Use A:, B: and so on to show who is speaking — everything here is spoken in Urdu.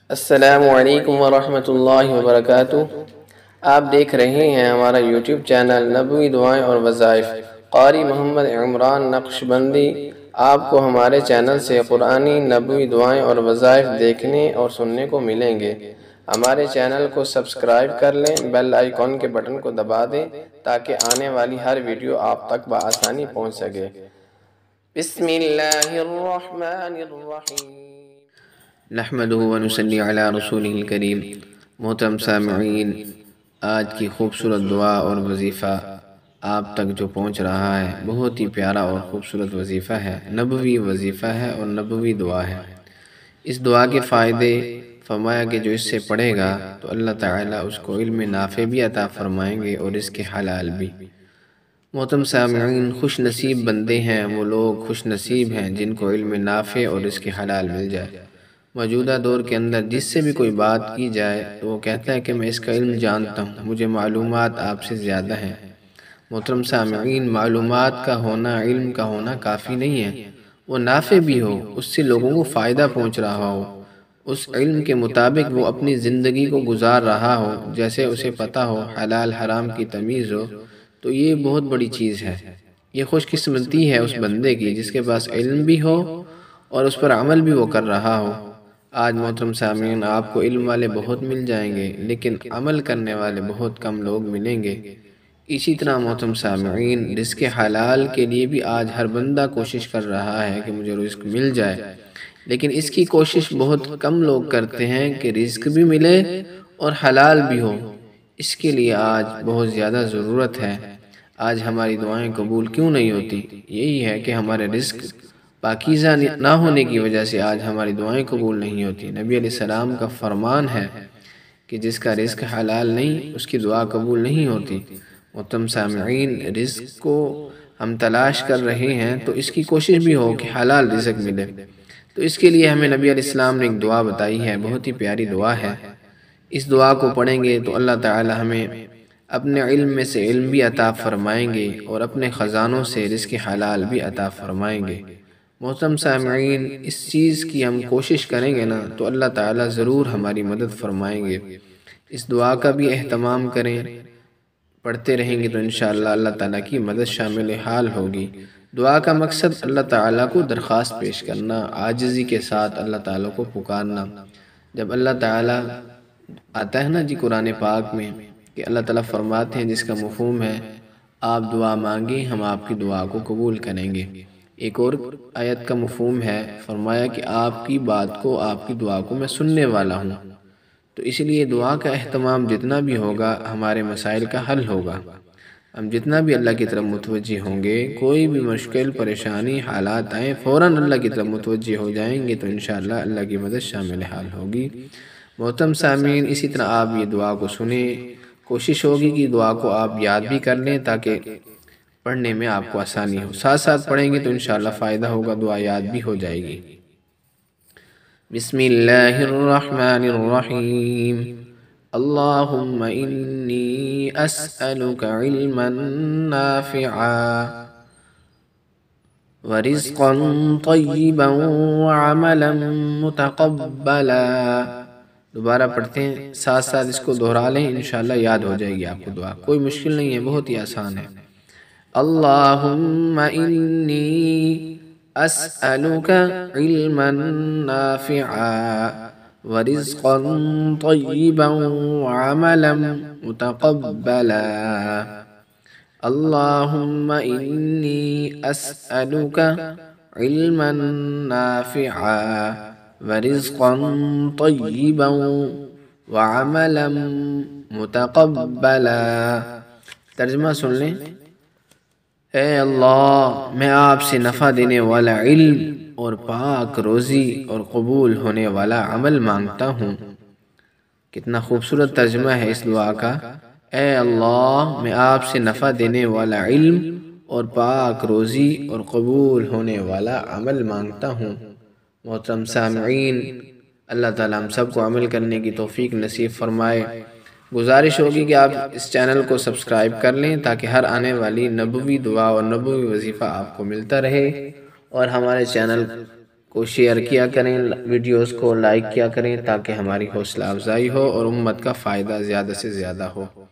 A: السلام علیکم ورحمۃ اللہ وبرکاتہ۔ آپ دیکھ رہے ہیں ہمارا یوٹیوب چینل نبوی دعائیں اور وظائف۔ قاری محمد عمران نقشبندی آپ کو ہمارے چینل سے قرآنی نبوی دعائیں اور وظائف دیکھنے اور سننے کو ملیں گے۔ ہمارے چینل کو سبسکرائب کر لیں، بیل آئیکن کے بٹن کو دبا دیں تاکہ آنے والی ہر ویڈیو آپ تک بآسانی پہنچ سکے۔ بسم اللہ الرحمن الرحیم۔
B: نحمدہ و نصلی علی رسولہ الکریم۔ محترم سامعین، آج کی خوبصورت دعا اور وظیفہ آپ تک جو پہنچ رہا ہے بہت ہی پیارا اور خوبصورت وظیفہ ہے، نبوی وظیفہ ہے اور نبوی دعا ہے۔ اس دعا کے فائدے فرمایا کہ جو اس سے پڑھے گا تو اللہ تعالیٰ اس کو علم نافع بھی عطا فرمائیں گے اور اس کے حلال بھی۔ محترم سامعین، خوش نصیب بندے ہیں وہ لوگ، خوش نصیب ہیں جن کو علم نافع اور اس کے حلال مل جائے۔ موجودہ دور کے اندر جس سے بھی کوئی بات کی جائے تو وہ کہتا ہے کہ میں اس کا علم جانتا ہوں، مجھے معلومات آپ سے زیادہ ہیں۔ محترم سامعین، معلومات کا ہونا، علم کا ہونا کافی نہیں ہے، وہ نافع بھی ہو، اس سے لوگوں کو فائدہ پہنچ رہا ہو، اس علم کے مطابق وہ اپنی زندگی کو گزار رہا ہو، جیسے اسے پتہ ہو، حلال حرام کی تمیز ہو، تو یہ بہت بڑی چیز ہے۔ یہ خوش قسمتی ہے اس بندے کی جس کے پاس علم بھی ہو اور اس پر عمل بھی وہ کر رہا ہو۔ آج محترم سامعین، آپ کو علم والے بہت مل جائیں گے لیکن عمل کرنے والے بہت کم لوگ ملیں گے۔ اسی طرح محترم سامعین، رزق حلال کے لیے بھی آج ہر بندہ کوشش کر رہا ہے کہ مجھے رزق مل جائے، لیکن اس کی کوشش بہت کم لوگ کرتے ہیں کہ رزق بھی ملے اور حلال بھی ہو۔ اس کے لیے آج بہت زیادہ ضرورت ہے۔ آج ہماری دعائیں قبول کیوں نہیں ہوتی؟ یہی ہے کہ ہمارے رزق پاکیزہ نہ ہونے کی وجہ سے آج ہماری دعائیں قبول نہیں ہوتی۔ نبی علیہ السلام کا فرمان ہے کہ جس کا رزق حلال نہیں اس کی دعا قبول نہیں ہوتی۔ محترم سامعین، رزق کو ہم تلاش کر رہے ہیں تو اس کی کوشش بھی ہو کہ حلال رزق ملے۔ تو اس کے لیے ہمیں نبی علیہ السلام نے ایک دعا بتائی ہے، بہت ہی پیاری دعا ہے۔ اس دعا کو پڑھیں گے تو اللہ تعالی ہمیں اپنے علم میں سے علم بھی عطا فرمائیں گے اور اپنے خزانوں سے رزق حلال بھی عطا فرمائیں گے۔ محترم سامعین، اس چیز کی ہم کوشش کریں گے نا تو اللہ تعالیٰ ضرور ہماری مدد فرمائیں گے۔ اس دعا کا بھی اہتمام کریں، پڑھتے رہیں گے تو انشاءاللہ اللہ تعالیٰ کی مدد شامل حال ہوگی۔ دعا کا مقصد اللہ تعالیٰ کو درخواست پیش کرنا، عاجزی کے ساتھ اللہ تعالیٰ کو پکارنا۔ جب اللہ تعالیٰ آتا ہے نا جی قرآن پاک میں کہ اللہ تعالیٰ فرماتے ہیں جس کا مفہوم ہے آپ دعا مانگیں ہم آپ کی دعا کو قبول کریں گے۔ ایک اور آیت کا مفہوم ہے، فرمایا کہ آپ کی بات کو، آپ کی دعا کو میں سننے والا ہوں۔ تو اس لیے دعا کا اہتمام جتنا بھی ہوگا ہمارے مسائل کا حل ہوگا۔ ہم جتنا بھی اللہ کی طرف متوجہ ہوں گے، کوئی بھی مشکل پریشانی حالات آئیں فوراً اللہ کی طرف متوجہ ہو جائیں گے تو انشاءاللہ اللہ کی مدد شامل حال ہوگی۔ محترم سامعین، اسی طرح آپ یہ دعا کو سنیں، کوشش ہوگی کہ دعا کو آپ یاد بھی کر لیں تاکہ پڑھنے میں آپ کو آسانی ہو۔ ساتھ ساتھ پڑھیں گے تو انشاءاللہ فائدہ ہوگا، دعا یاد بھی ہو جائے گی۔ بسم اللہ الرحمن الرحیم۔ اللہم انی اسألک علما نافعا ورزقا طیبا وعملا متقبلا۔ دوبارہ پڑھتے ہیں، ساتھ ساتھ اس کو دہرا لیں، انشاءاللہ یاد ہو جائے گی آپ کو دعا۔ کوئی مشکل نہیں ہے، بہت ہی آسان ہے۔ اللہم انی اسألک علما نافعا ورزقا طیبا وعملا متقبلا۔ اللہم انی اسألک علما نافعا ورزقا طیبا وعملا متقبلا۔ ترجمہ سن لیں۔ اے اللہ، میں آپ سے نفع دینے والا علم اور پاک روزی اور قبول ہونے والا عمل مانگتا ہوں۔ کتنا خوبصورت ترجمہ ہے اس دعا کا۔ اے اللہ، میں آپ سے نفع دینے والا علم اور پاک روزی اور قبول ہونے والا عمل مانگتا ہوں۔ محترم سامعین، اللہ تعالیٰ ہم سب کو عمل کرنے کی توفیق نصیب فرمائے۔ گزارش ہوگی کہ آپ اس چینل کو سبسکرائب کر لیں تاکہ ہر آنے والی نبوی دعا اور نبوی وظیفہ آپ کو ملتا رہے، اور ہمارے چینل کو شیئر کیا کریں، ویڈیوز کو لائک کیا کریں تاکہ ہماری حوصلہ افزائی ہو اور امت کا فائدہ زیادہ سے زیادہ ہو۔